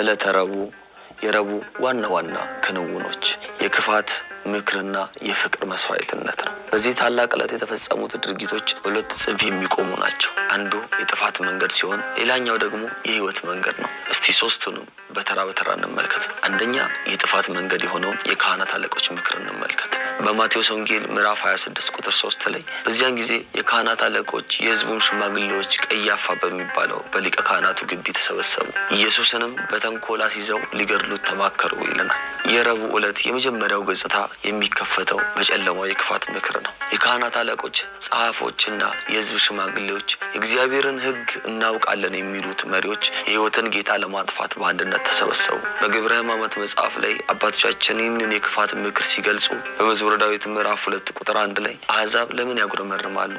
ዕለተ ረቡዕ የረቡዕ ዋና ክንውኖች የክፋት ምክርና የፍቅር መስዋዕትነት ነው። በዚህ ታላቅ ዕለት የተፈጸሙት ድርጊቶች ሁለት ጽንፍ የሚቆሙ ናቸው። አንዱ የጥፋት መንገድ ሲሆን ሌላኛው ደግሞ የህይወት መንገድ ነው። እስቲ ሶስቱንም በተራ እንመልከት። አንደኛ የጥፋት መንገድ የሆነውን የካህናት አለቆች ምክር እንመልከት። በማቴዎስ ወንጌል ምዕራፍ 26 ቁጥር 3 ላይ በዚያን ጊዜ የካህናት አለቆች የሕዝቡም ሽማግሌዎች ቀያፋ በሚባለው በሊቀ ካህናቱ ግቢ ተሰበሰቡ፣ ኢየሱስንም በተንኮል አስይዘው ሊገድሉት ተማከሩ ይለናል። የረቡዕ ዕለት የመጀመሪያው ገጽታ የሚከፈተው በጨለማው የክፋት ምክር ነው። የካህናት አለቆች፣ ጸሐፎችና የሕዝብ ሽማግሌዎች የእግዚአብሔርን ሕግ እናውቃለን የሚሉት መሪዎች የሕይወትን ጌታ ለማጥፋት በአንድነት ተሰበሰቡ። በግብረ ሕማማት መጽሐፍ ላይ አባቶቻችን ይህንን የክፋት ምክር ሲገልጹ በመዝሙረ ዳዊት ምዕራፍ 2 ቁጥር 1 ላይ አሕዛብ ለምን ያጉረመርማሉ?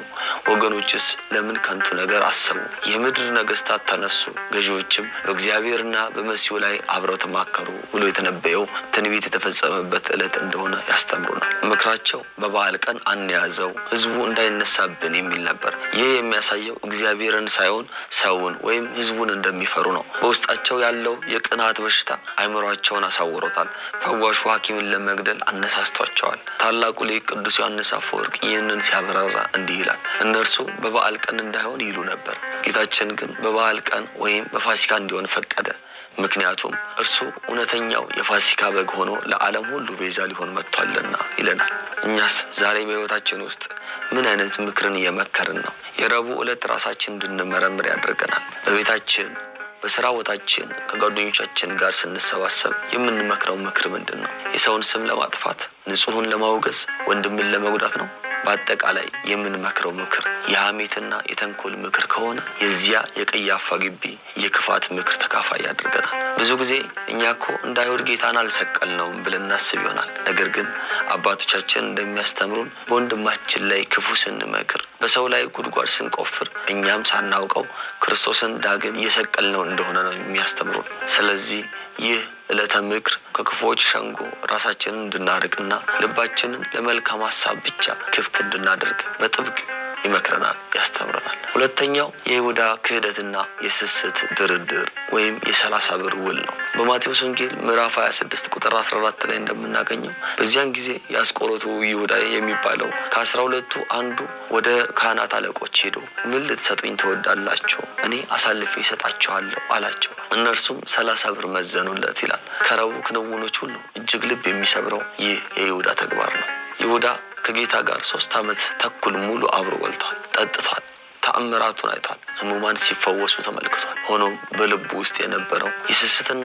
ወገኖችስ ለምን ከንቱ ነገር አሰቡ? የምድር ነገሥታት ተነሱ፣ ገዢዎችም በእግዚአብሔርና በመሲሁ ላይ አብረው ተማከሩ ብሎ የተነበየው ትንቢት የተፈጸመበት ዕለት እንደሆነ ያስተምሩናል። ምክራቸው በበዓል ቀን አንያዘው፣ ሕዝቡ እንዳይነሳብን የሚል ነበር። ይህ የሚያሳየው እግዚአብሔርን ሳይሆን ሰውን ወይም ሕዝቡን እንደሚፈሩ ነው። በውስጣቸው ያለው የቅናት በሽታ አእምሯቸውን አሳውሮታል። ፈዋሹ ሐኪምን ለመግደል አነሳስቷቸዋል። ታላቁ ሊቅ ቅዱስ ዮሐንስ አፈወርቅ ይህንን ሲያብራራ እንዲህ ይላል። እነርሱ በበዓል ቀን እንዳይሆን ይሉ ነበር፣ ጌታችን ግን በበዓል ቀን ወይም በፋሲካ እንዲሆን ፈቀደ። ምክንያቱም እርሱ እውነተኛው የፋሲካ በግ ሆኖ ለዓለም ሁሉ ቤዛ ሊሆን መጥቷልና ይለናል። እኛስ ዛሬ በሕይወታችን ውስጥ ምን አይነት ምክርን እየመከርን ነው? የረቡዕ ዕለት ራሳችን እንድንመረምር ያደርገናል። በቤታችን፣ በስራ ቦታችን፣ ከጓደኞቻችን ጋር ስንሰባሰብ የምንመክረው ምክር ምንድን ነው? የሰውን ስም ለማጥፋት፣ ንጹሑን ለማውገዝ፣ ወንድምን ለመጉዳት ነው? በአጠቃላይ የምንመክረው ምክር የሐሜትና የተንኮል ምክር ከሆነ የዚያ የቀያፋ ግቢ የክፋት ምክር ተካፋይ ያደርገናል። ብዙ ጊዜ እኛ እኮ እንደ አይሁድ ጌታን አልሰቀልነውም ብለን እናስብ ይሆናል። ነገር ግን አባቶቻችን እንደሚያስተምሩን በወንድማችን ላይ ክፉ ስንመክር፣ በሰው ላይ ጉድጓድ ስንቆፍር እኛም ሳናውቀው ክርስቶስን ዳግም እየሰቀልነው እንደሆነ ነው የሚያስተምሩን። ስለዚህ ይህ ዕለተ ምክር ከክፉዎች ሸንጎ ራሳችንን እንድናርቅና ልባችንን ለመልካም ሐሳብ ብቻ ክፍት እንድናደርግ በጥብቅ ይመክረናል፣ ያስተምረናል። ሁለተኛው የይሁዳ ክህደትና የስስት ድርድር ወይም የ30 ብር ውል ነው። በማቴዎስ ወንጌል ምዕራፍ 26 ቁጥር 14 ላይ እንደምናገኘው በዚያን ጊዜ የአስቆሮቱ ይሁዳ የሚባለው ከ12ቱ አንዱ ወደ ካህናት አለቆች ሄዶ ምን ልትሰጡኝ ትወዳላችሁ? እኔ አሳልፌ እሰጣችኋለሁ አላቸው። እነርሱም 30 ብር መዘኑለት ይላል። ከረቡዕ ክንውኖች ሁሉ እጅግ ልብ የሚሰብረው ይህ የይሁዳ ተግባር ነው። ይሁዳ ከጌታ ጋር 3 ዓመት ተኩል ሙሉ አብሮ በልቷል፣ ጠጥቷል፣ ተአምራቱን አይቷል፣ ሕሙማን ሲፈወሱ ተመልክቷል። ሆኖም በልቡ ውስጥ የነበረው የስስትና